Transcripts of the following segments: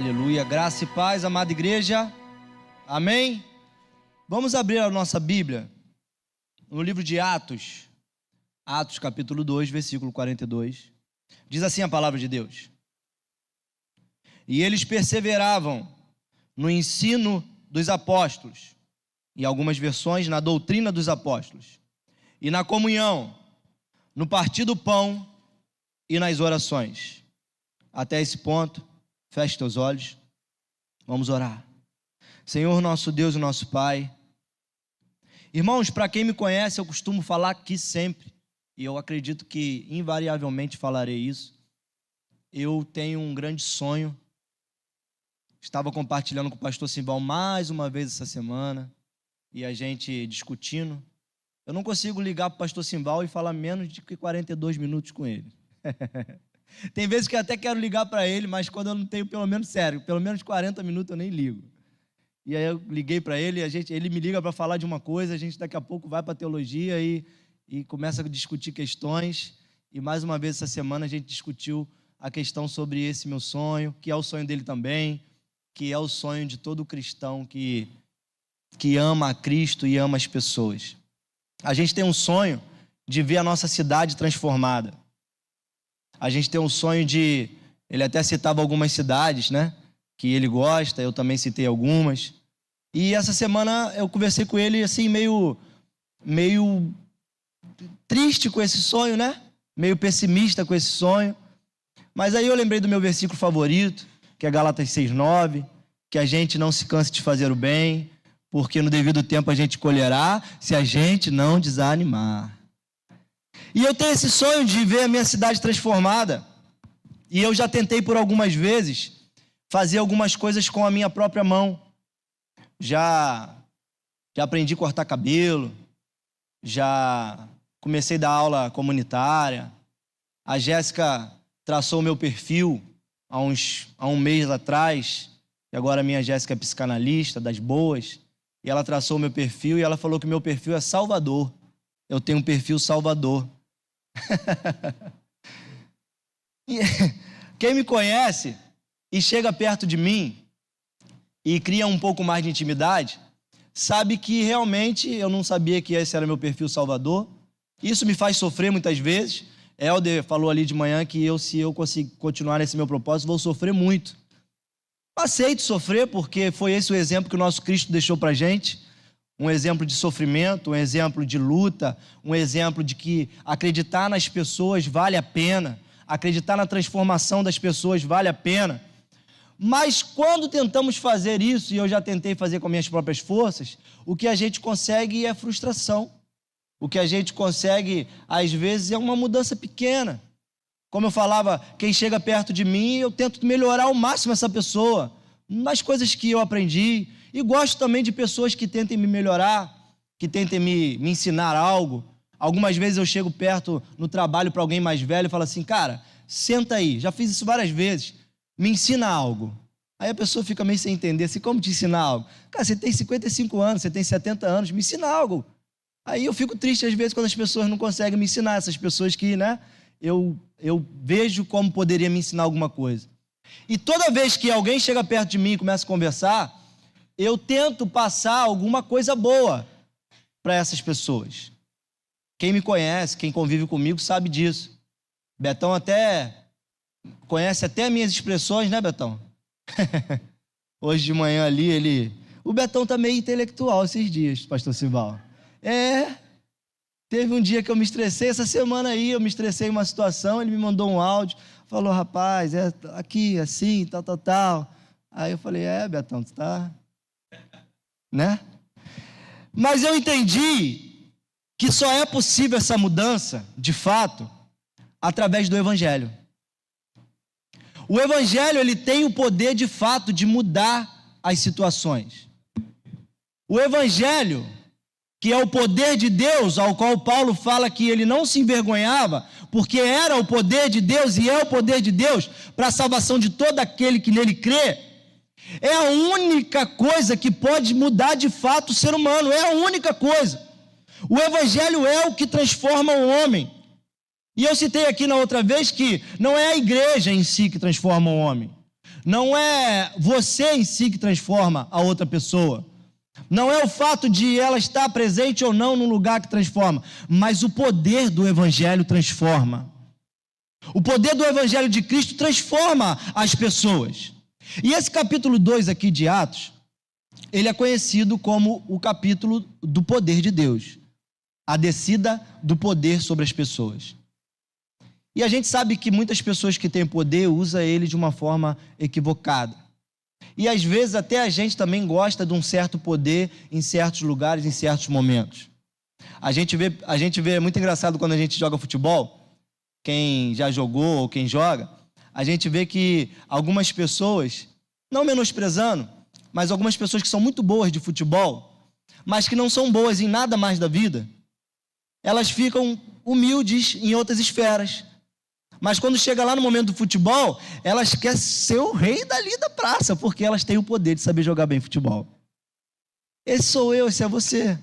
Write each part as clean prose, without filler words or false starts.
Aleluia, graça e paz, amada igreja, amém? Vamos abrir a nossa Bíblia no livro de Atos, Atos capítulo 2, versículo 42, diz assim a palavra de Deus: e eles perseveravam no ensino dos apóstolos, em algumas versões na doutrina dos apóstolos, e na comunhão, no partir do pão e nas orações. Até esse ponto, feche teus olhos, vamos orar. Senhor nosso Deus e nosso Pai, irmãos, para quem me conhece, eu costumo falar aqui sempre, e eu acredito que invariavelmente falarei isso. Eu tenho um grande sonho. Estava compartilhando com o pastor Simbal mais uma vez essa semana, e a gente discutindo. Eu não consigo ligar para o pastor Simbal e falar menos de 42 minutos com ele. Tem vezes que eu até quero ligar para ele, mas quando eu não tenho, pelo menos 40 minutos eu nem ligo. E aí eu liguei para ele, ele me liga para falar de uma coisa, a gente daqui a pouco vai para a teologia e começa a discutir questões. E mais uma vez essa semana a gente discutiu a questão sobre esse meu sonho, que é o sonho dele também, que é o sonho de todo cristão que ama a Cristo e ama as pessoas. A gente tem um sonho de ver a nossa cidade transformada. A gente tem um sonho de... Ele até citava algumas cidades, né? Que ele gosta, eu também citei algumas. E essa semana eu conversei com ele assim, meio triste com esse sonho, né? Meio pessimista com esse sonho. Mas aí eu lembrei do meu versículo favorito, que é Gálatas 6:9, que a gente não se canse de fazer o bem, porque no devido tempo a gente colherá, se a gente não desanimar. E eu tenho esse sonho de ver a minha cidade transformada. E eu já tentei por algumas vezes fazer algumas coisas com a minha própria mão. Já aprendi a cortar cabelo, já comecei a dar aula comunitária. A Jéssica traçou o meu perfil há um mês atrás, e agora a minha Jéssica é psicanalista, das boas, e ela traçou o meu perfil e ela falou que o meu perfil é Salvador. Eu tenho um perfil Salvador. Quem me conhece e chega perto de mim e cria um pouco mais de intimidade, sabe que realmente eu não sabia que esse era meu perfil Salvador. Isso me faz sofrer muitas vezes. Helder falou ali de manhã que se eu conseguir continuar nesse meu propósito, vou sofrer muito. Aceito sofrer, porque foi esse o exemplo que o nosso Cristo deixou pra gente. Um exemplo de sofrimento, um exemplo de luta, um exemplo de que acreditar nas pessoas vale a pena, acreditar na transformação das pessoas vale a pena. Mas quando tentamos fazer isso, e eu já tentei fazer com minhas próprias forças, o que a gente consegue é frustração. O que a gente consegue, às vezes, é uma mudança pequena. Como eu falava, quem chega perto de mim, eu tento melhorar ao máximo essa pessoa, nas coisas que eu aprendi. E gosto também de pessoas que tentem me melhorar, que tentem me ensinar algo. Algumas vezes eu chego perto no trabalho para alguém mais velho e falo assim: cara, senta aí, já fiz isso várias vezes, me ensina algo. Aí a pessoa fica meio sem entender, assim, como te ensinar algo? Cara, você tem 55 anos, você tem 70 anos, me ensina algo. Aí eu fico triste às vezes quando as pessoas não conseguem me ensinar, essas pessoas que, né, eu vejo como poderia me ensinar alguma coisa. E toda vez que alguém chega perto de mim e começa a conversar, eu tento passar alguma coisa boa para essas pessoas. Quem me conhece, quem convive comigo sabe disso. Betão até conhece até minhas expressões, né, Betão? Hoje de manhã ali, o Betão tá meio intelectual esses dias, pastor Simbal. Teve um dia que eu me estressei, essa semana aí eu me estressei em uma situação, ele me mandou um áudio, falou: rapaz, aqui, assim, tal. Aí eu falei: Betão, tu tá... né? Mas eu entendi que só é possível essa mudança, de fato, através do Evangelho. O Evangelho, ele tem o poder, de fato, de mudar as situações. O Evangelho, que é o poder de Deus, ao qual Paulo fala que ele não se envergonhava, porque era o poder de Deus e é o poder de Deus para a salvação de todo aquele que nele crê, é a única coisa que pode mudar de fato o ser humano, é a única coisa. O Evangelho é o que transforma o homem. E eu citei aqui na outra vez que não é a igreja em si que transforma o homem. Não é você em si que transforma a outra pessoa. Não é o fato de ela estar presente ou não num lugar que transforma, mas o poder do Evangelho transforma. O poder do Evangelho de Cristo transforma as pessoas. E esse capítulo 2 aqui de Atos, ele é conhecido como o capítulo do poder de Deus. A descida do poder sobre as pessoas. E a gente sabe que muitas pessoas que têm poder usam ele de uma forma equivocada. E às vezes até a gente também gosta de um certo poder em certos lugares, em certos momentos. A gente vê, é muito engraçado quando a gente joga futebol, quem já jogou ou quem joga, a gente vê que algumas pessoas, não menosprezando, mas algumas pessoas que são muito boas de futebol, mas que não são boas em nada mais da vida, elas ficam humildes em outras esferas. Mas quando chega lá no momento do futebol, elas querem ser o rei dali da praça, porque elas têm o poder de saber jogar bem futebol. Esse sou eu, esse é você.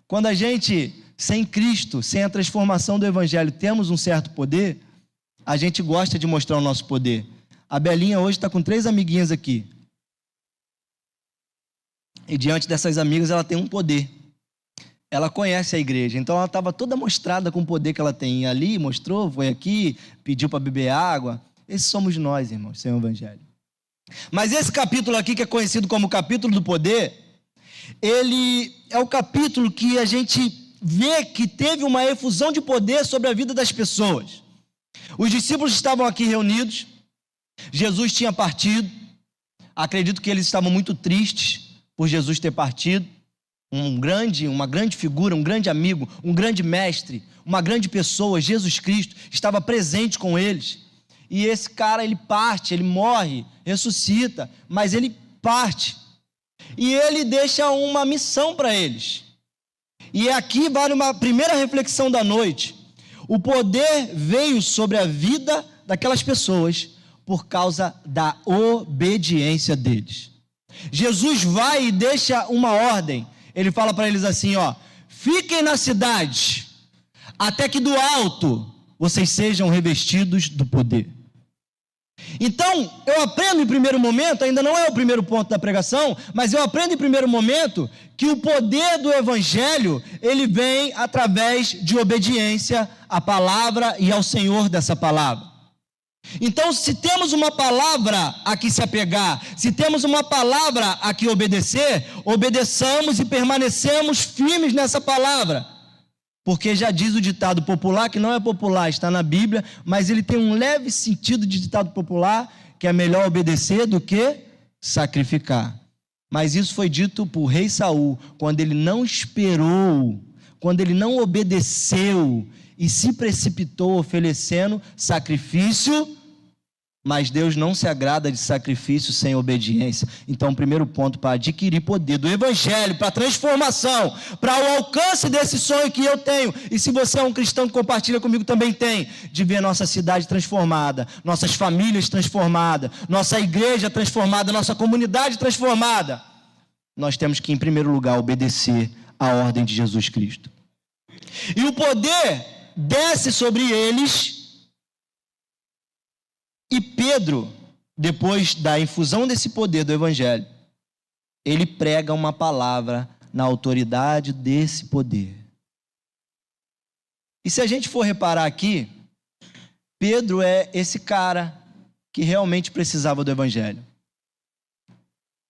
Quando a gente, sem Cristo, sem a transformação do Evangelho, temos um certo poder, a gente gosta de mostrar o nosso poder. A Belinha hoje está com 3 amiguinhas aqui. E diante dessas amigas ela tem um poder. Ela conhece a igreja, então ela estava toda mostrada com o poder que ela tem. Ali, mostrou, foi aqui, pediu para beber água. Esses somos nós, irmãos, sem o Evangelho. Mas esse capítulo aqui, que é conhecido como capítulo do poder, ele é o capítulo que a gente vê que teve uma efusão de poder sobre a vida das pessoas. Os discípulos estavam aqui reunidos, Jesus tinha partido, acredito que eles estavam muito tristes por Jesus ter partido. Uma grande figura, um grande amigo, um grande mestre, uma grande pessoa, Jesus Cristo, estava presente com eles. E esse cara, ele parte, ele morre, ressuscita, mas ele parte. E ele deixa uma missão para eles. E aqui vale uma primeira reflexão da noite. O poder veio sobre a vida daquelas pessoas por causa da obediência deles. Jesus vai e deixa uma ordem. Ele fala para eles assim, fiquem na cidade, até que do alto vocês sejam revestidos do poder. Então, eu aprendo em primeiro momento, ainda não é o primeiro ponto da pregação, mas eu aprendo em primeiro momento que o poder do Evangelho, ele vem através de obediência à palavra e ao Senhor dessa palavra. Então, se temos uma palavra a que se apegar, se temos uma palavra a que obedecer, obedeçamos e permanecemos firmes nessa palavra. Porque já diz o ditado popular, que não é popular, está na Bíblia, mas ele tem um leve sentido de ditado popular, que é melhor obedecer do que sacrificar. Mas isso foi dito por rei Saul, quando ele não esperou, quando ele não obedeceu e se precipitou oferecendo sacrifício, mas Deus não se agrada de sacrifício sem obediência. Então, o primeiro ponto para adquirir poder do Evangelho, para a transformação, para o alcance desse sonho que eu tenho, e se você é um cristão que compartilha comigo também tem, de ver nossa cidade transformada, nossas famílias transformadas, nossa igreja transformada, nossa comunidade transformada, nós temos que, em primeiro lugar, obedecer à ordem de Jesus Cristo. E o poder desce sobre eles. E Pedro, depois da infusão desse poder do Evangelho, ele prega uma palavra na autoridade desse poder. E se a gente for reparar aqui, Pedro é esse cara que realmente precisava do Evangelho.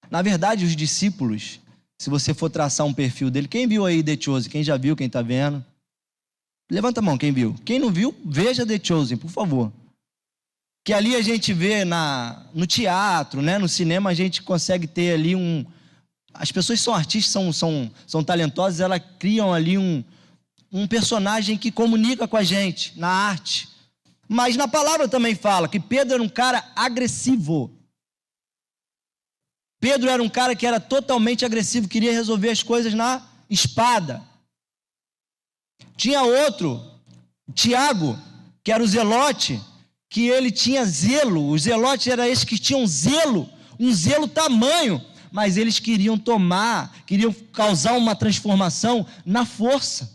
Na verdade, os discípulos, se você for traçar um perfil dele, quem viu aí The Chosen? Quem já viu, quem está vendo? Levanta a mão, quem viu. Quem não viu, veja The Chosen, por favor. Que ali a gente vê no teatro, né, no cinema, a gente consegue ter ali as pessoas são artistas, são talentosas, elas criam ali um personagem que comunica com a gente, na arte. Mas na palavra também fala que Pedro era um cara agressivo. Pedro era um cara que era totalmente agressivo, queria resolver as coisas na espada. Tinha outro, Tiago, que era o zelote, que ele tinha zelo. Os zelotes eram esses que tinham zelo, um zelo tamanho, mas eles queriam causar uma transformação na força.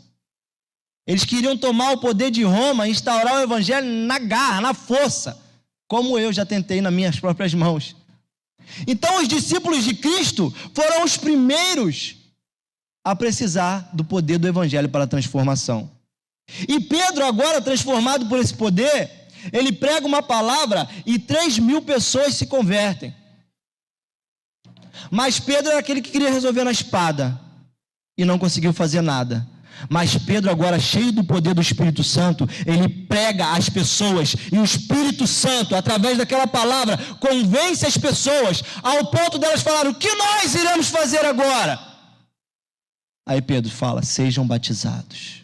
Eles queriam tomar o poder de Roma e instaurar o Evangelho na garra, na força, como eu já tentei nas minhas próprias mãos. Então, os discípulos de Cristo foram os primeiros a precisar do poder do Evangelho para a transformação. E Pedro, agora transformado por esse poder, ele prega uma palavra e 3.000 pessoas se convertem. Mas Pedro era aquele que queria resolver na espada e não conseguiu fazer nada. Mas Pedro, agora cheio do poder do Espírito Santo, ele prega às pessoas e o Espírito Santo, através daquela palavra, convence as pessoas ao ponto delas falarem: o que nós iremos fazer agora? Aí Pedro fala: sejam batizados.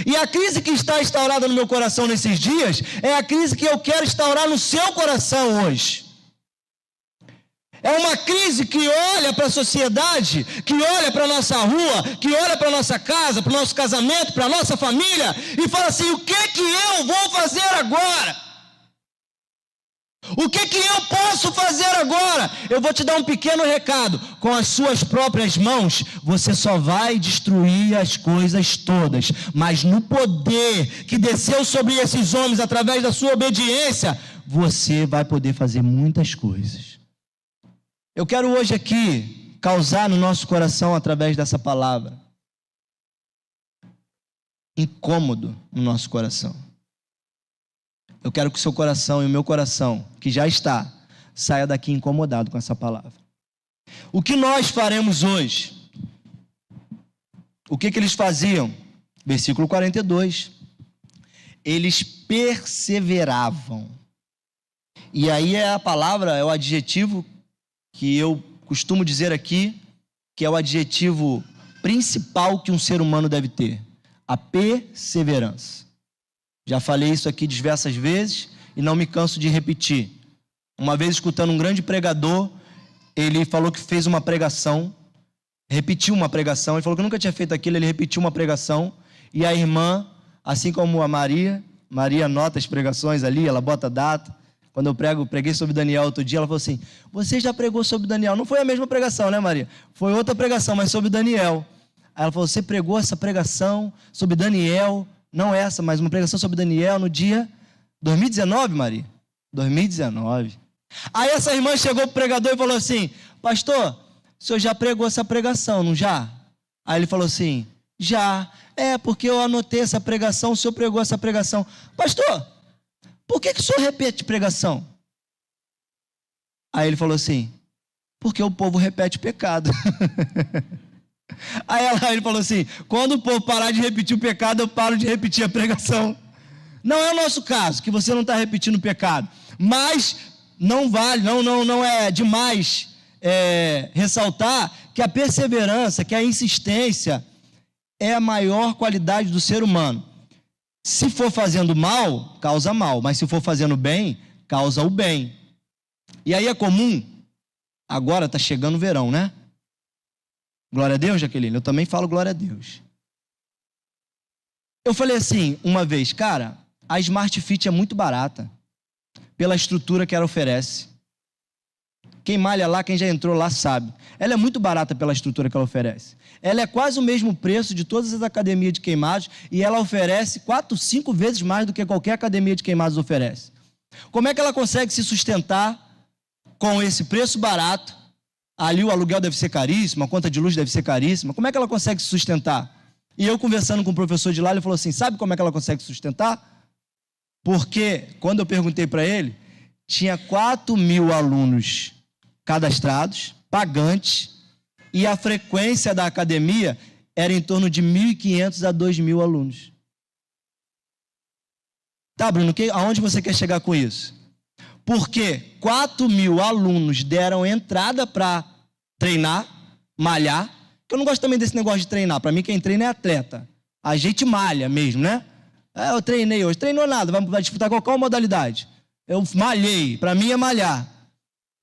E a crise que está instaurada no meu coração nesses dias é a crise que eu quero instaurar no seu coração hoje. É uma crise que olha para a sociedade, que olha para a nossa rua, que olha para a nossa casa, para o nosso casamento, para a nossa família, e fala assim: o que eu vou fazer agora? O que eu posso fazer agora? Eu vou te dar um pequeno recado: com as suas próprias mãos, você só vai destruir as coisas todas, mas no poder que desceu sobre esses homens através da sua obediência, você vai poder fazer muitas coisas. Eu quero hoje aqui causar no nosso coração, através dessa palavra, incômodo no nosso coração. Eu quero que o seu coração e o meu coração, que já está, saia daqui incomodado com essa palavra. O que nós faremos hoje? O que eles faziam? Versículo 42. Eles perseveravam. E aí é a palavra, é o adjetivo que eu costumo dizer aqui, que é o adjetivo principal que um ser humano deve ter: a perseverança. Já falei isso aqui diversas vezes e não me canso de repetir. Uma vez, escutando um grande pregador, ele falou que fez uma pregação, repetiu uma pregação, ele falou que nunca tinha feito aquilo, ele repetiu uma pregação, e a irmã, assim como a Maria anota as pregações ali, ela bota data. Quando eu preguei sobre Daniel outro dia, ela falou assim: você já pregou sobre Daniel? Não foi a mesma pregação, né, Maria? Foi outra pregação, mas sobre Daniel. Aí ela falou: você pregou essa pregação sobre Daniel, não essa, mas uma pregação sobre Daniel no dia 2019, Maria? 2019. Aí essa irmã chegou para o pregador e falou assim: pastor, o senhor já pregou essa pregação, não já? Aí ele falou assim: já. É, porque eu anotei essa pregação, o senhor pregou essa pregação. Pastor, por que o senhor repete pregação? Aí ele falou assim: porque o povo repete pecado. Aí ele falou assim: quando o povo parar de repetir o pecado, eu paro de repetir a pregação. Não é o nosso caso, que você não está repetindo o pecado, mas não vale, não é demais ressaltar que a perseverança, que a insistência é a maior qualidade do ser humano. Se for fazendo mal, causa mal, mas se for fazendo bem, causa o bem. E aí é comum, agora está chegando o verão, né? Glória a Deus, Jaqueline, eu também falo glória a Deus. Eu falei assim uma vez: cara, a Smart Fit é muito barata, pela estrutura que ela oferece. Quem malha lá, quem já entrou lá sabe. Ela é muito barata pela estrutura que ela oferece. Ela é quase o mesmo preço de todas as academias de queimados e ela oferece 4, 5 vezes mais do que qualquer academia de queimados oferece. Como é que ela consegue se sustentar com esse preço barato? Ali o aluguel deve ser caríssimo, a conta de luz deve ser caríssima. Como é que ela consegue se sustentar? E eu conversando com o professor de lá, ele falou assim: sabe como é que ela consegue se sustentar? Porque quando eu perguntei para ele, tinha 4.000 alunos cadastrados, pagantes, e a frequência da academia era em torno de 1.500 a 2.000 alunos. Tá, Bruno, aonde você quer chegar com isso? Porque 4.000 alunos deram entrada para treinar, malhar, que eu não gosto também desse negócio de treinar. Para mim, quem treina é atleta. A gente malha mesmo, né? Eu treinei hoje. Treinou nada, vai disputar qualquer modalidade. Eu malhei, para mim é malhar.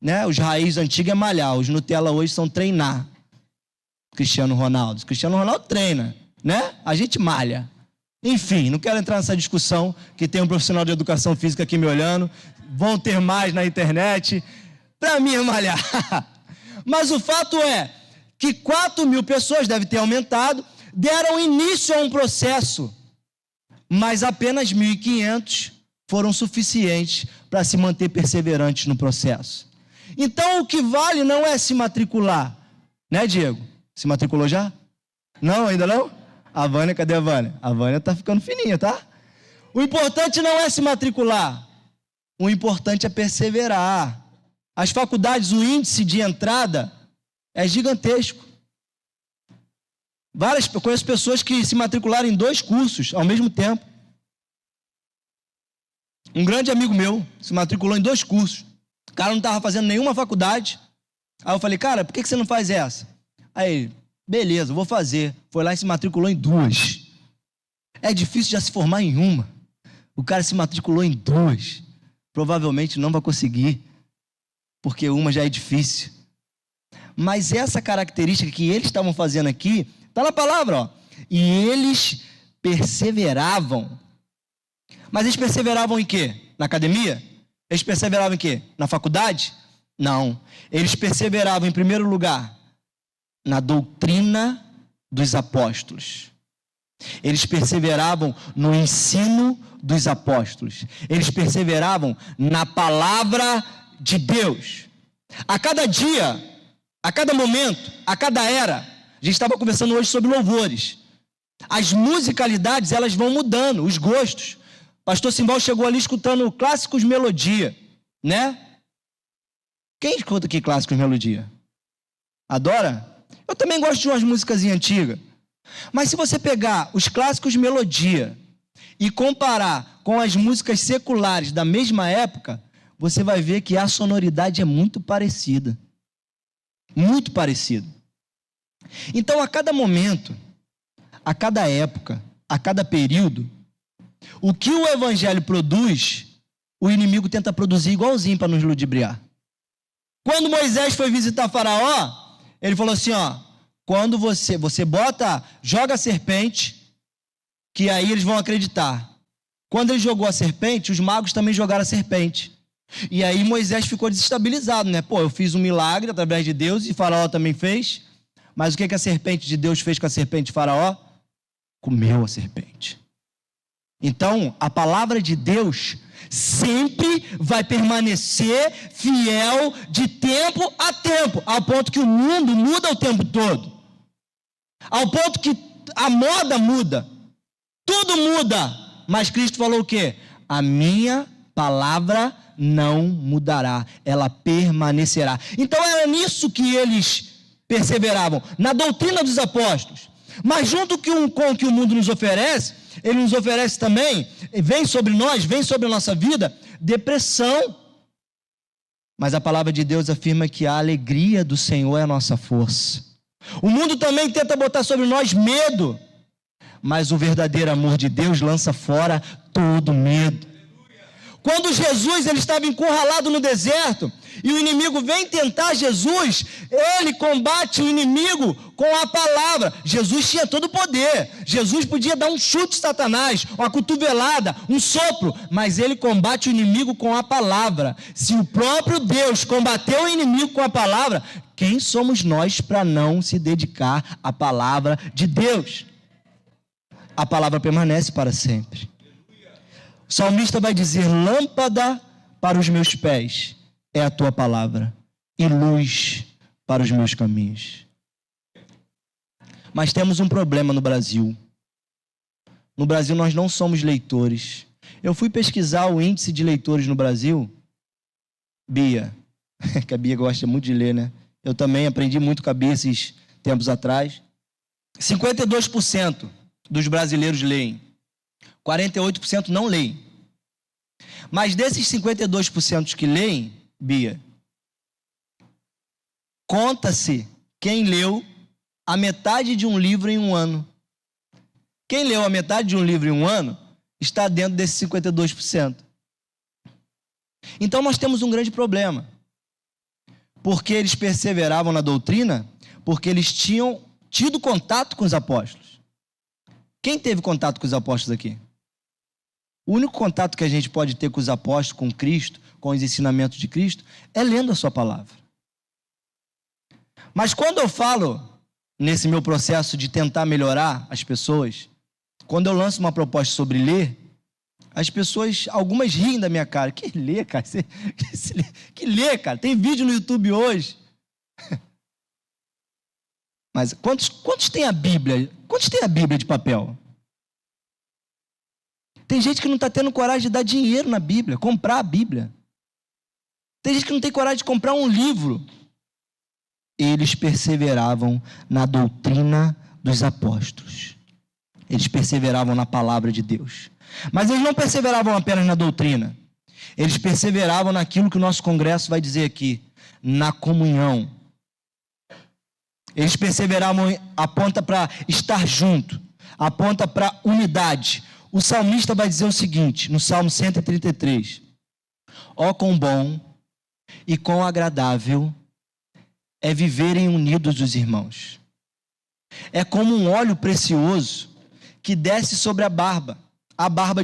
Né? Os raiz antigos é malhar, os Nutella hoje são treinar. Cristiano Ronaldo treina, né? A gente malha. Enfim, não quero entrar nessa discussão, que tem um profissional de educação física aqui me olhando, vão ter mais na internet. Para mim é malhar. Mas o fato é que 4.000 pessoas, deve ter aumentado, deram início a um processo, mas apenas 1.500 foram suficientes para se manter perseverantes no processo. Então, o que vale não é se matricular. Né, Diego? Se matriculou já? Não, ainda não? A Vânia, cadê a Vânia? A Vânia tá ficando fininha, tá? O importante não é se matricular. O importante é perseverar. As faculdades, o índice de entrada é gigantesco. Conheço pessoas que se matricularam em 2 cursos ao mesmo tempo. Um grande amigo meu se matriculou em 2 cursos. O cara não estava fazendo nenhuma faculdade. Aí eu falei, cara, por que você não faz essa? Aí ele, beleza, vou fazer. Foi lá e se matriculou em 2. É difícil já se formar em uma. O cara se matriculou em 2. Provavelmente não vai conseguir, porque uma já é difícil. Mas essa característica que eles estavam fazendo aqui, está na palavra, ó. E eles perseveravam. Mas eles perseveravam em quê? Na academia? Eles perseveravam em quê? Na faculdade? Não. Eles perseveravam, em primeiro lugar, na doutrina dos apóstolos. Eles perseveravam no ensino dos apóstolos. Eles perseveravam na palavra de Deus. A cada dia, a cada momento, a cada era, a gente estava conversando hoje sobre louvores. As musicalidades, elas vão mudando, os gostos. Pastor Simbal chegou ali escutando clássicos melodia, né? Quem escuta aqui clássicos melodia? Adora? Eu também gosto de umas músicas antigas. Mas se você pegar os clássicos melodia e comparar com as músicas seculares da mesma época, você vai ver que a sonoridade é muito parecida. Muito parecida. Então, a cada momento, a cada época, a cada período, o que o evangelho produz, o inimigo tenta produzir igualzinho para nos ludibriar. Quando Moisés foi visitar Faraó, ele falou assim, ó, quando você joga a serpente, que aí eles vão acreditar. Quando ele jogou a serpente, os magos também jogaram a serpente. E aí Moisés ficou desestabilizado, né? Pô, eu fiz um milagre através de Deus e Faraó também fez. Mas o que a serpente de Deus fez com a serpente de Faraó? Comeu a serpente. Então, a palavra de Deus sempre vai permanecer fiel de tempo a tempo, ao ponto que o mundo muda o tempo todo, ao ponto que a moda muda, tudo muda, mas Cristo falou o quê? A minha palavra não mudará, ela permanecerá. Então era nisso que eles perseveravam, na doutrina dos apóstolos. Mas junto com o que o mundo nos oferece, ele nos oferece também, vem sobre nós, vem sobre a nossa vida, depressão. Mas a palavra de Deus afirma que a alegria do Senhor é a nossa força. O mundo também tenta botar sobre nós medo, mas o verdadeiro amor de Deus lança fora todo medo. Quando Jesus ele estava encurralado no deserto e o inimigo vem tentar Jesus, ele combate o inimigo com a palavra. Jesus tinha todo o poder. Jesus podia dar um chute a Satanás, uma cotovelada, um sopro, mas ele combate o inimigo com a palavra. Se o próprio Deus combateu o inimigo com a palavra, quem somos nós para não se dedicar à palavra de Deus? A palavra permanece para sempre. O salmista vai dizer, lâmpada para os meus pés é a tua palavra e luz para os meus caminhos. Mas temos um problema no Brasil. No Brasil nós não somos leitores. Eu fui pesquisar o índice de leitores no Brasil. Bia, que a Bia gosta muito de ler, né? Eu também aprendi muito com a Bia esses tempos atrás. 52% dos brasileiros leem. 48% não leem. Mas desses 52% que leem, Bia, conta-se quem leu a metade de um livro em um ano. Quem leu a metade de um livro em um ano está dentro desses 52%. Então nós temos um grande problema. Porque eles perseveravam na doutrina, porque eles tinham tido contato com os apóstolos. Quem teve contato com os apóstolos aqui? O único contato que a gente pode ter com os apóstolos, com Cristo, com os ensinamentos de Cristo, é lendo a sua palavra. Mas quando eu falo, nesse meu processo de tentar melhorar as pessoas, quando eu lanço uma proposta sobre ler, As pessoas, algumas riem da minha cara. Que lê, cara? Que lê, cara? Tem vídeo no YouTube hoje. Mas quantos tem a Bíblia? Quantos tem a Bíblia de papel? Tem gente que não está tendo coragem de dar dinheiro na Bíblia, comprar a Bíblia. Tem gente que não tem coragem de comprar um livro. Eles perseveravam na doutrina dos apóstolos. Eles perseveravam na palavra de Deus. Mas eles não perseveravam apenas na doutrina. Eles perseveravam naquilo que o nosso congresso vai dizer aqui, na comunhão. Eles perseveravam, aponta para estar junto, aponta para unidade. O salmista vai dizer o seguinte, no Salmo 133. Ó quão bom e quão agradável é viverem unidos os irmãos. É como um óleo precioso que desce sobre a barba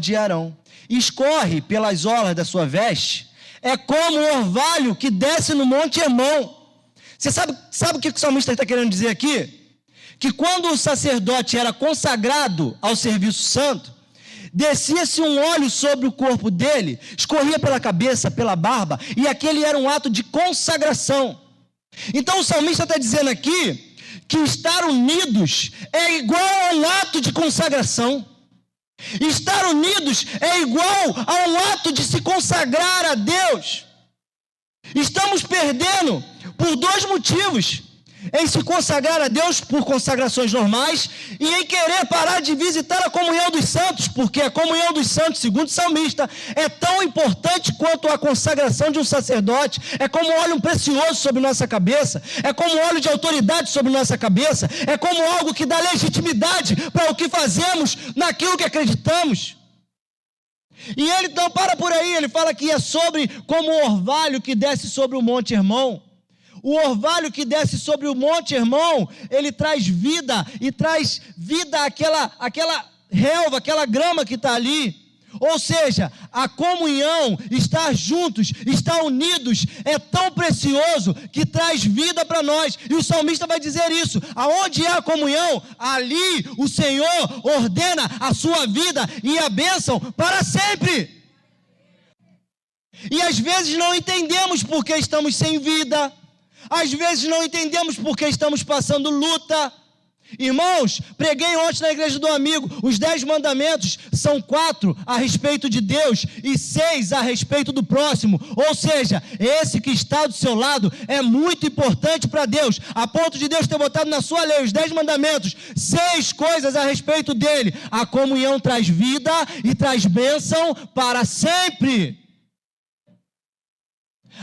de Arão, e escorre pelas orlas da sua veste. É como um orvalho que desce no Monte Hermon. Você sabe o que o salmista está querendo dizer aqui? Que quando o sacerdote era consagrado ao serviço santo, descia-se um óleo sobre o corpo dele, escorria pela cabeça, pela barba, e aquele era um ato de consagração. Então o salmista está dizendo aqui que estar unidos é igual a um ato de consagração. Estar unidos é igual a um ato de se consagrar a Deus. Estamos perdendo por dois motivos: em se consagrar a Deus por consagrações normais e em querer parar de visitar a comunhão dos santos, porque a comunhão dos santos, segundo o salmista, é tão importante quanto a consagração de um sacerdote. É como um óleo precioso sobre nossa cabeça, é como um óleo de autoridade sobre nossa cabeça, é como algo que dá legitimidade para o que fazemos naquilo que acreditamos. E ele não para por aí, ele fala que é sobre como um orvalho que desce sobre o Monte Hermon. O orvalho que desce sobre o Monte Hermon, ele traz vida, e traz vida àquela relva, aquela grama que está ali. Ou seja, a comunhão, estar juntos, estar unidos, é tão precioso que traz vida para nós. E o salmista vai dizer isso: aonde é a comunhão, ali o Senhor ordena a sua vida e a bênção para sempre. E às vezes não entendemos porque estamos sem vida. Às vezes não entendemos porque estamos passando luta. Irmãos, preguei ontem na igreja do amigo, os 10 mandamentos são 4 a respeito de Deus e 6 a respeito do próximo. Ou seja, esse que está do seu lado é muito importante para Deus, a ponto de Deus ter botado na sua lei os 10 mandamentos, 6 coisas a respeito dele. A comunhão traz vida e traz bênção para sempre.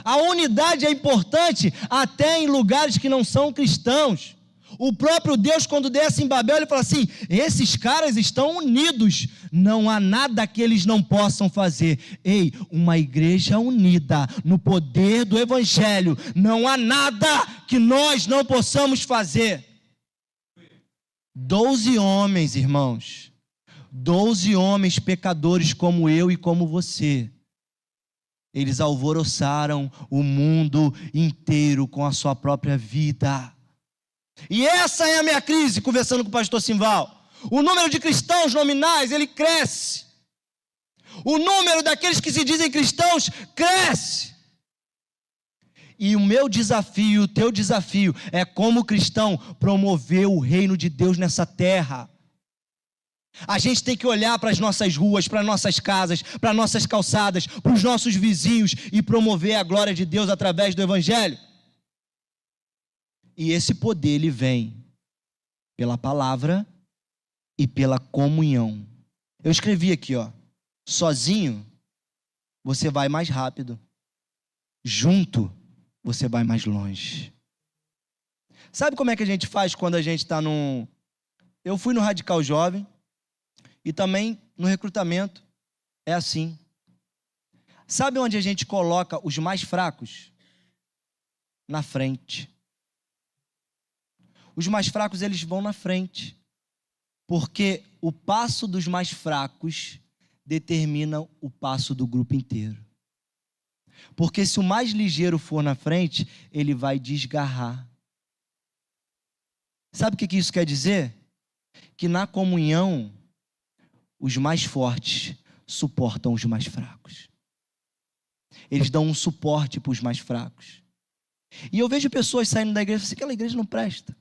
A unidade é importante até em lugares que não são cristãos. O próprio Deus, quando desce em Babel, ele fala assim: esses caras estão unidos, não há nada que eles não possam fazer. Ei, uma igreja unida no poder do Evangelho, não há nada que nós não possamos fazer. 12 homens, irmãos, 12 homens pecadores como eu e como você. Eles alvoroçaram o mundo inteiro com a sua própria vida. E essa é a minha crise, conversando com o pastor Simval. O número de cristãos nominais, ele cresce. O número daqueles que se dizem cristãos cresce. E o meu desafio, o teu desafio, é como cristão promover o reino de Deus nessa terra. A gente tem que olhar para as nossas ruas, para nossas casas, para nossas calçadas, para os nossos vizinhos e promover a glória de Deus através do Evangelho. E esse poder, ele vem pela palavra e pela comunhão. Eu escrevi aqui, sozinho você vai mais rápido, junto você vai mais longe. Sabe como é que a gente faz quando a gente está num... Eu fui no Radical Jovem, e também no recrutamento é assim. Sabe onde a gente coloca os mais fracos? Na frente. Os mais fracos, eles vão na frente, porque o passo dos mais fracos determina o passo do grupo inteiro. Porque se o mais ligeiro for na frente, ele vai desgarrar. Sabe o que isso quer dizer? Que na comunhão, os mais fortes suportam os mais fracos. Eles dão um suporte para os mais fracos. E eu vejo pessoas saindo da igreja e falam assim, aquela igreja não presta.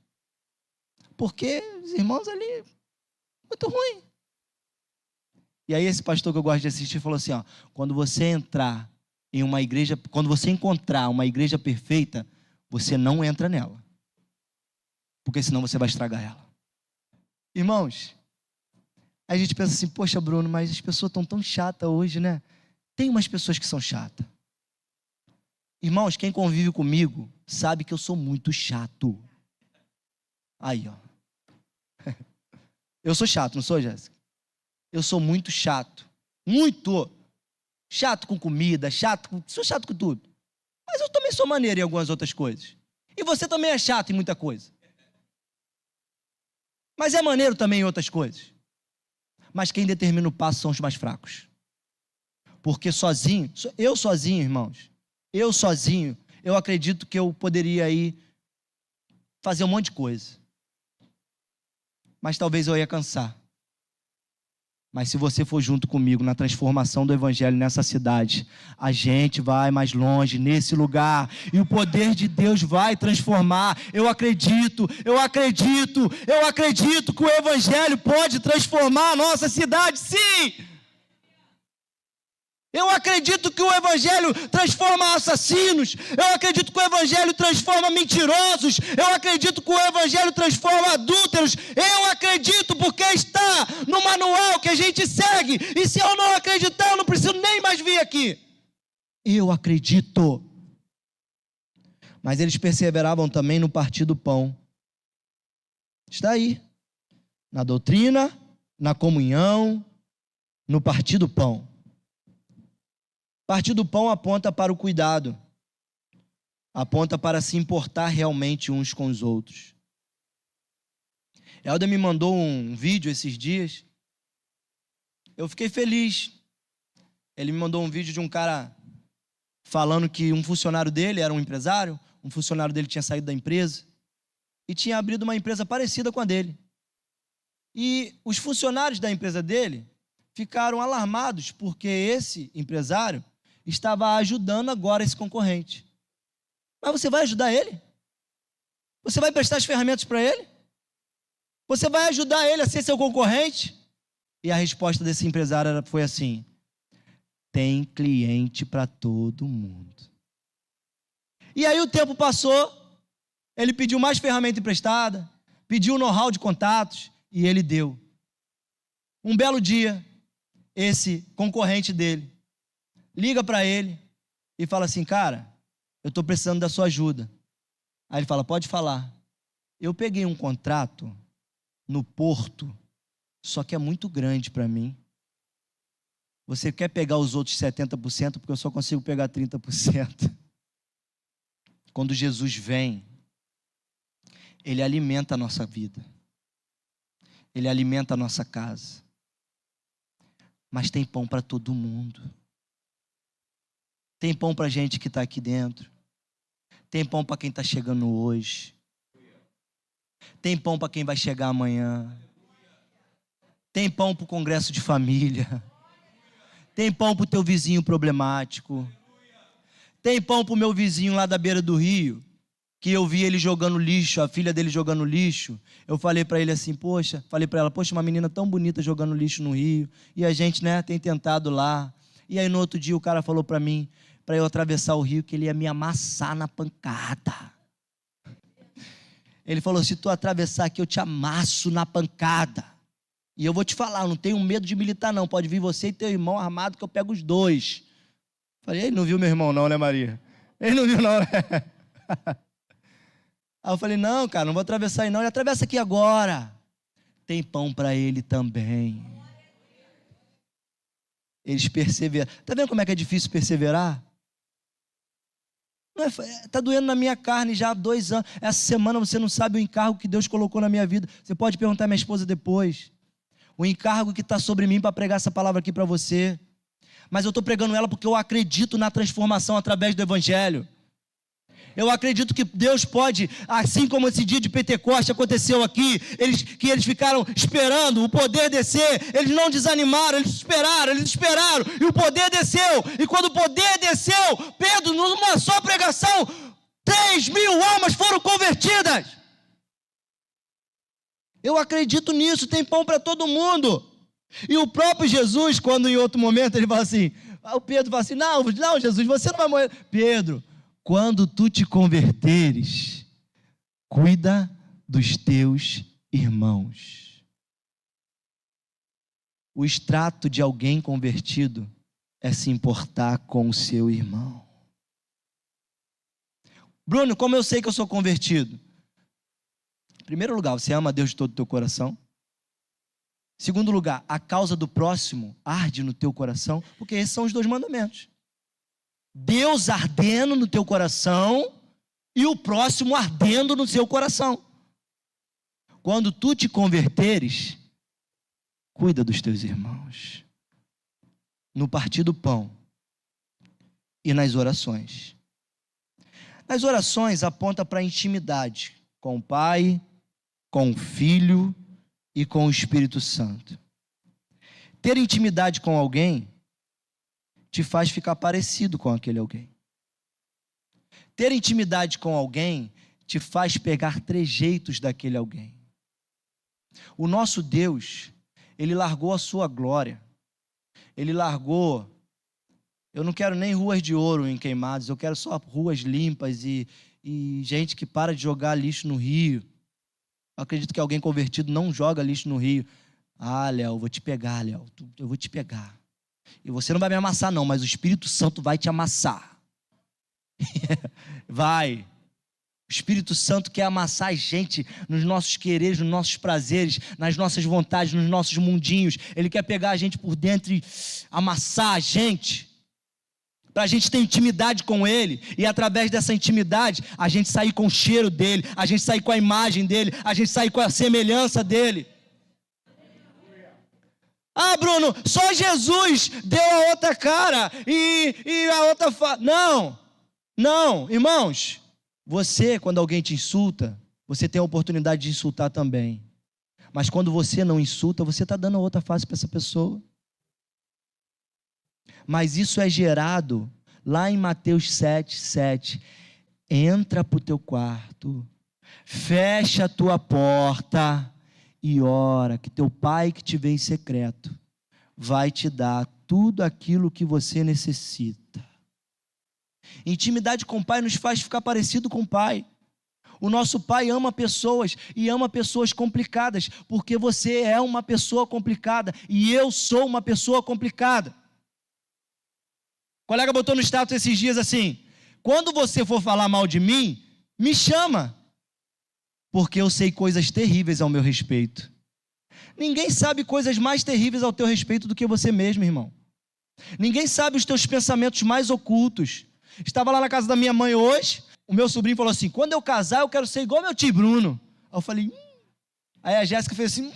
Porque os irmãos ali, muito ruim. E aí esse pastor que eu gosto de assistir falou assim, ó, quando você entrar em uma igreja, quando você encontrar uma igreja perfeita, você não entra nela. Porque senão você vai estragar ela. Irmãos, a gente pensa assim, poxa Bruno, mas as pessoas estão tão chatas hoje, né? Tem umas pessoas que são chatas. Irmãos, quem convive comigo sabe que eu sou muito chato. Aí, ó. Eu sou chato, não sou, Jéssica? Eu sou muito chato. Muito. Chato com comida, sou chato com tudo. Mas eu também sou maneiro em algumas outras coisas. E você também é chato em muita coisa. Mas é maneiro também em outras coisas. Mas quem determina o passo são os mais fracos. Porque sozinho, irmãos, eu acredito que eu poderia aí fazer um monte de coisa. Mas talvez eu ia cansar. Mas se você for junto comigo na transformação do evangelho nessa cidade, a gente vai mais longe nesse lugar e o poder de Deus vai transformar. Eu acredito que o evangelho pode transformar a nossa cidade, sim! Eu acredito que o evangelho transforma assassinos, eu acredito que o evangelho transforma mentirosos, eu acredito que o evangelho transforma adúlteros, eu acredito porque está no manual que a gente segue, e se eu não acreditar, eu não preciso nem mais vir aqui. Eu acredito. Mas eles perseveravam também no partir do pão. Está aí, na doutrina, na comunhão, no partir do pão. Partir do pão aponta para o cuidado, aponta para se importar realmente uns com os outros. Helder me mandou um vídeo esses dias, eu fiquei feliz. Ele me mandou um vídeo de um cara falando que um funcionário dele era um empresário, um funcionário dele tinha saído da empresa e tinha abrido uma empresa parecida com a dele. E os funcionários da empresa dele ficaram alarmados porque esse empresário estava ajudando agora esse concorrente. Mas você vai ajudar ele? Você vai prestar as ferramentas para ele? Você vai ajudar ele a ser seu concorrente? E a resposta desse empresário foi assim: tem cliente para todo mundo. E aí o tempo passou, ele pediu mais ferramenta emprestada, pediu know-how de contatos e ele deu. Um belo dia, esse concorrente dele liga para ele e fala assim: cara, eu estou precisando da sua ajuda. Aí ele fala: pode falar. Eu peguei um contrato no porto, só que é muito grande para mim. Você quer pegar os outros 70%, porque eu só consigo pegar 30%. Quando Jesus vem, Ele alimenta a nossa vida. Ele alimenta a nossa casa. Mas tem pão para todo mundo. Tem pão para a gente que está aqui dentro. Tem pão para quem está chegando hoje. Tem pão para quem vai chegar amanhã. Tem pão para o congresso de família. Tem pão para o teu vizinho problemático. Tem pão para o meu vizinho lá da beira do rio, que eu vi ele jogando lixo, a filha dele jogando lixo. Eu falei para ele assim, falei para ela, uma menina tão bonita jogando lixo no rio. E a gente, tem tentado lá. E aí no outro dia o cara falou para mim, para eu atravessar o rio, que ele ia me amassar na pancada. Ele falou, se tu atravessar aqui, eu te amasso na pancada. E eu vou te falar, eu não tenho medo de militar não, pode vir você e teu irmão armado que eu pego os dois. Falei, ele não viu meu irmão não, né, Maria? Ele não viu não, né? Aí eu falei, não, cara, não vou atravessar aí não, ele atravessa aqui agora. Tem pão para ele também. Eles perseveram. Está vendo como é que é difícil perseverar? Está doendo na minha carne já há 2 anos. Essa semana você não sabe o encargo que Deus colocou na minha vida. Você pode perguntar à minha esposa depois. O encargo que está sobre mim para pregar essa palavra aqui para você. Mas eu estou pregando ela porque eu acredito na transformação através do Evangelho. Eu acredito que Deus pode, assim como esse dia de Pentecoste aconteceu aqui, eles ficaram esperando o poder descer, eles não desanimaram, eles esperaram, e o poder desceu, e quando o poder desceu, Pedro, numa só pregação, 3.000 almas foram convertidas. Eu acredito nisso, tem pão para todo mundo. E o próprio Jesus, quando em outro momento ele fala assim, o Pedro fala assim, não, Jesus, você não vai morrer. Pedro, quando tu te converteres, cuida dos teus irmãos. O extrato de alguém convertido é se importar com o seu irmão. Bruno, como eu sei que eu sou convertido? Em primeiro lugar, você ama Deus de todo o teu coração. Segundo lugar, a causa do próximo arde no teu coração, porque esses são os 2 mandamentos. Deus ardendo no teu coração e o próximo ardendo no seu coração. Quando tu te converteres, cuida dos teus irmãos. No partir do pão e nas orações. Nas orações aponta para a intimidade com o Pai, com o Filho e com o Espírito Santo. Ter intimidade com alguém te faz ficar parecido com aquele alguém. Ter intimidade com alguém te faz pegar trejeitos daquele alguém. O nosso Deus, Ele largou a sua glória. Ele largou, eu não quero nem ruas de ouro em Queimados, eu quero só ruas limpas e gente que para de jogar lixo no rio. Eu acredito que alguém convertido não joga lixo no rio. Ah, Léo, eu vou te pegar, Léo, eu vou te pegar. E você não vai me amassar não, mas o Espírito Santo vai te amassar. Vai. O Espírito Santo quer amassar a gente nos nossos quereres, nos nossos prazeres, nas nossas vontades, nos nossos mundinhos. Ele quer pegar a gente por dentro e amassar a gente, para a gente ter intimidade com Ele, e através dessa intimidade, a gente sair com o cheiro dEle, a gente sair com a imagem dEle, a gente sair com a semelhança dEle. Ah, Bruno, só Jesus deu a outra cara e a outra face. Não, irmãos, você, quando alguém te insulta, você tem a oportunidade de insultar também. Mas quando você não insulta, você está dando a outra face para essa pessoa. Mas isso é gerado lá em Mateus 7:7. Entra para o teu quarto, fecha a tua porta e ora, que teu Pai que te vê em secreto vai te dar tudo aquilo que você necessita. Intimidade com o Pai nos faz ficar parecido com o Pai. O nosso Pai ama pessoas e ama pessoas complicadas, porque você é uma pessoa complicada e eu sou uma pessoa complicada. O colega botou no status esses dias assim: quando você for falar mal de mim, me chama, porque eu sei coisas terríveis ao meu respeito. Ninguém sabe coisas mais terríveis ao teu respeito do que você mesmo, irmão. Ninguém sabe os teus pensamentos mais ocultos. Estava lá na casa da minha mãe hoje, o meu sobrinho falou assim: quando eu casar eu quero ser igual meu tio Bruno. Aí eu falei, Aí a Jéssica fez assim,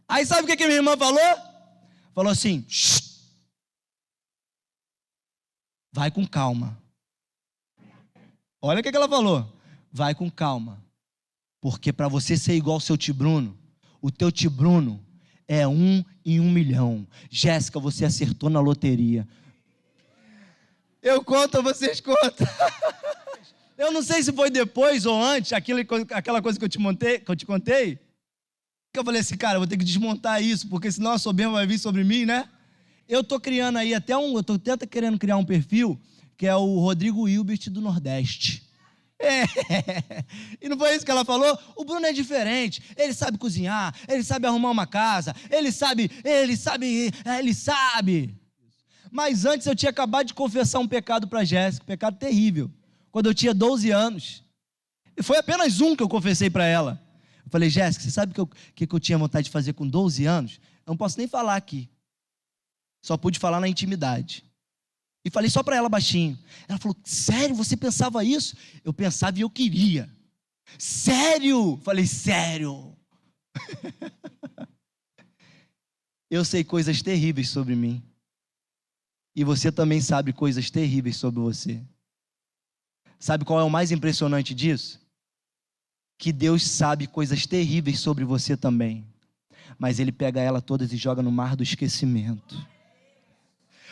Aí sabe o que a minha irmã falou? Falou assim, vai com calma. Olha o que ela falou. Vai com calma. Porque para você ser igual ao seu tio Bruno, o teu tio Bruno é 1 em 1 milhão. Jéssica, você acertou na loteria. Eu conto, vocês contam. Eu não sei se foi depois ou antes, aquela coisa que eu te contei, que eu falei assim, cara, eu vou ter que desmontar isso, porque senão a soberba vai vir sobre mim, né? Eu estou criando aí eu estou até querendo criar um perfil, que é o Rodrigo Hilbert do Nordeste. E não foi isso que ela falou? O Bruno é diferente, ele sabe cozinhar, ele sabe arrumar uma casa, ele sabe. Mas antes eu tinha acabado de confessar um pecado para Jéssica, um pecado terrível, quando eu tinha 12 anos. E foi apenas um que eu confessei para ela. Eu falei, Jéssica, você sabe o que eu tinha vontade de fazer com 12 anos? Eu não posso nem falar aqui. Só pude falar na intimidade. E falei só para ela baixinho. Ela falou, sério, você pensava isso? Eu pensava e eu queria. Sério? Falei, sério. Eu sei coisas terríveis sobre mim. E você também sabe coisas terríveis sobre você. Sabe qual é o mais impressionante disso? Que Deus sabe coisas terríveis sobre você também. Mas Ele pega elas todas e joga no mar do esquecimento.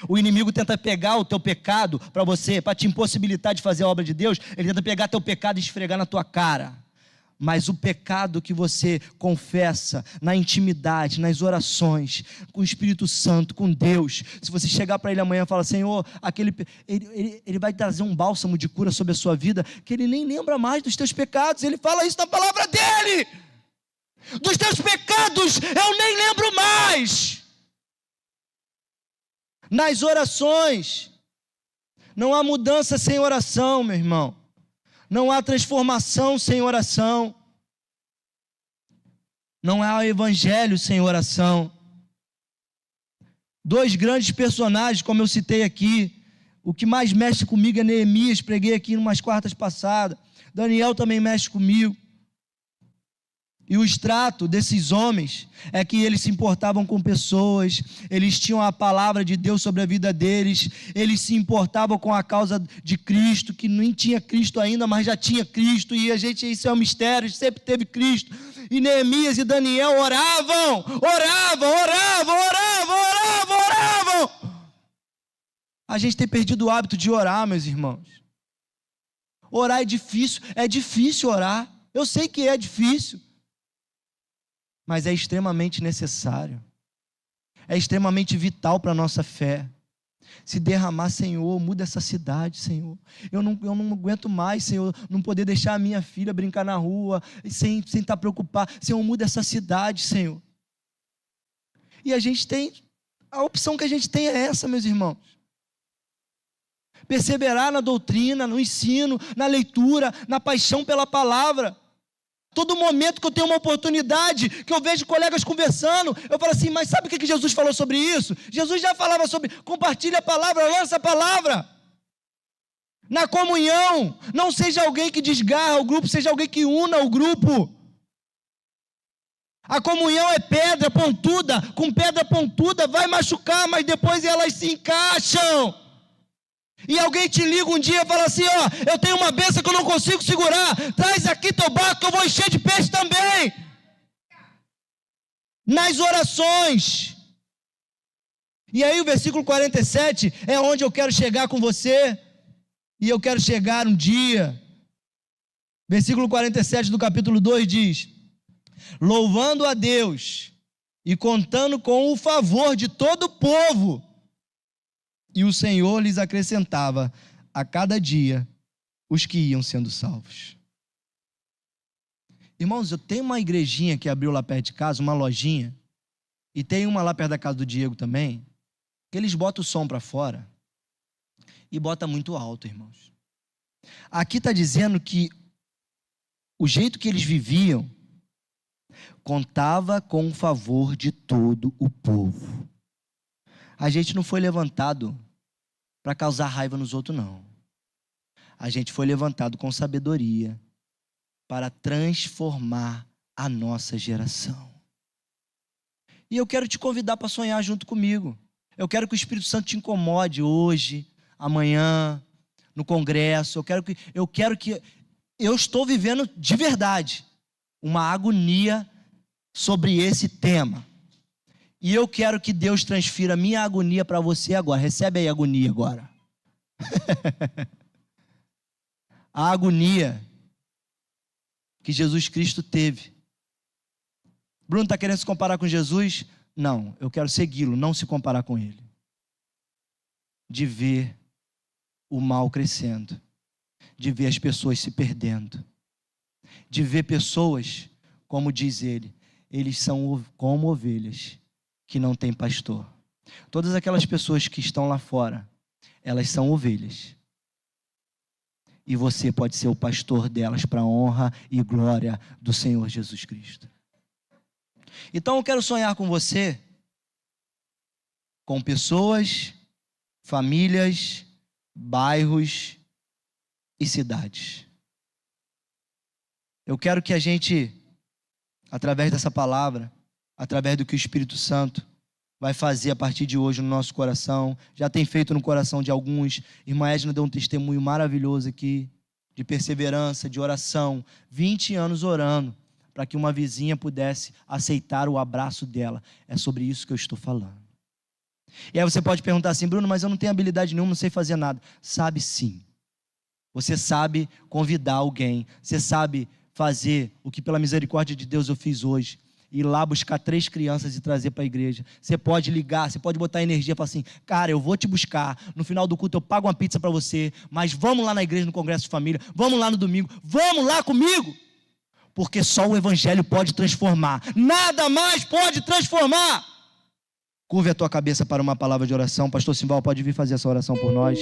O inimigo tenta pegar o teu pecado para você, para te impossibilitar de fazer a obra de Deus. Ele tenta pegar teu pecado e esfregar na tua cara. Mas o pecado que você confessa na intimidade, nas orações, com o Espírito Santo, com Deus, se você chegar para Ele amanhã e falar, Senhor, ele vai trazer um bálsamo de cura sobre a sua vida, que Ele nem lembra mais dos teus pecados. Ele fala isso na palavra dEle. Dos teus pecados eu nem lembro mais. Nas orações, não há mudança sem oração, meu irmão. Não há transformação sem oração. Não há evangelho sem oração. Dois grandes personagens, como eu citei aqui. O que mais mexe comigo é Neemias, preguei aqui em umas quartas passadas. Daniel também mexe comigo. E o extrato desses homens é que eles se importavam com pessoas, eles tinham a palavra de Deus sobre a vida deles, eles se importavam com a causa de Cristo, que nem tinha Cristo ainda, mas já tinha Cristo, e isso é um mistério, sempre teve Cristo. E Neemias e Daniel oravam. A gente tem perdido o hábito de orar, meus irmãos. Orar é difícil orar, eu sei que é difícil. Mas é extremamente necessário, é extremamente vital para a nossa fé. Se derramar, Senhor, muda essa cidade, Senhor. Eu não aguento mais, Senhor, não poder deixar a minha filha brincar na rua, sem estar preocupado. Senhor, muda essa cidade, Senhor. E a opção que a gente tem é essa, meus irmãos. Perseverar na doutrina, no ensino, na leitura, na paixão pela palavra. Todo momento que eu tenho uma oportunidade, que eu vejo colegas conversando, eu falo assim, mas sabe o que Jesus falou sobre isso? Jesus já falava sobre, compartilha a palavra, lança a palavra. Na comunhão, não seja alguém que desgarra o grupo, seja alguém que una o grupo. A comunhão é pedra pontuda, com pedra pontuda vai machucar, mas depois elas se encaixam. E alguém te liga um dia e fala assim, ó, eu tenho uma bênção que eu não consigo segurar, traz aqui teu barco que eu vou encher de peixe também. Nas orações. E aí o versículo 47 é onde eu quero chegar com você, e eu quero chegar um dia. Versículo 47 do capítulo 2 diz, louvando a Deus e contando com o favor de todo o povo, e o Senhor lhes acrescentava a cada dia os que iam sendo salvos. Irmãos, eu tenho uma igrejinha que abriu lá perto de casa, uma lojinha, e tem uma lá perto da casa do Diego também, que eles botam o som para fora e botam muito alto, irmãos. Aqui está dizendo que o jeito que eles viviam contava com o favor de todo o povo. A gente não foi levantado para causar raiva nos outros, não. A gente foi levantado com sabedoria para transformar a nossa geração. E eu quero te convidar para sonhar junto comigo. Eu quero que o Espírito Santo te incomode hoje, amanhã, no congresso. Eu quero que eu estou vivendo de verdade uma agonia sobre esse tema. E eu quero que Deus transfira a minha agonia para você agora. Recebe aí a agonia agora. A agonia que Jesus Cristo teve. Bruno, está querendo se comparar com Jesus? Não, eu quero segui-lo, não se comparar com ele. De ver o mal crescendo. De ver as pessoas se perdendo. De ver pessoas, como diz ele, eles são como ovelhas que não tem pastor. Todas aquelas pessoas que estão lá fora, elas são ovelhas. E você pode ser o pastor delas para a honra e glória do Senhor Jesus Cristo. Então eu quero sonhar com você, com pessoas, famílias, bairros e cidades. Eu quero que a gente, através dessa palavra, através do que o Espírito Santo vai fazer a partir de hoje no nosso coração. Já tem feito no coração de alguns. Irmã Edna deu um testemunho maravilhoso aqui, de perseverança, de oração. 20 anos orando para que uma vizinha pudesse aceitar o abraço dela. É sobre isso que eu estou falando. E aí você pode perguntar assim: Bruno, mas eu não tenho habilidade nenhuma, não sei fazer nada. Sabe sim. Você sabe convidar alguém. Você sabe fazer o que pela misericórdia de Deus eu fiz hoje. Ir lá buscar 3 crianças e trazer para a igreja. Você pode ligar, você pode botar energia e falar assim: cara, eu vou te buscar, no final do culto eu pago uma pizza para você, mas vamos lá na igreja no congresso de família, vamos lá no domingo, vamos lá comigo, porque só o evangelho pode transformar, nada mais pode transformar. Curve a tua cabeça para uma palavra de oração. Pastor Simval pode vir fazer essa oração por nós.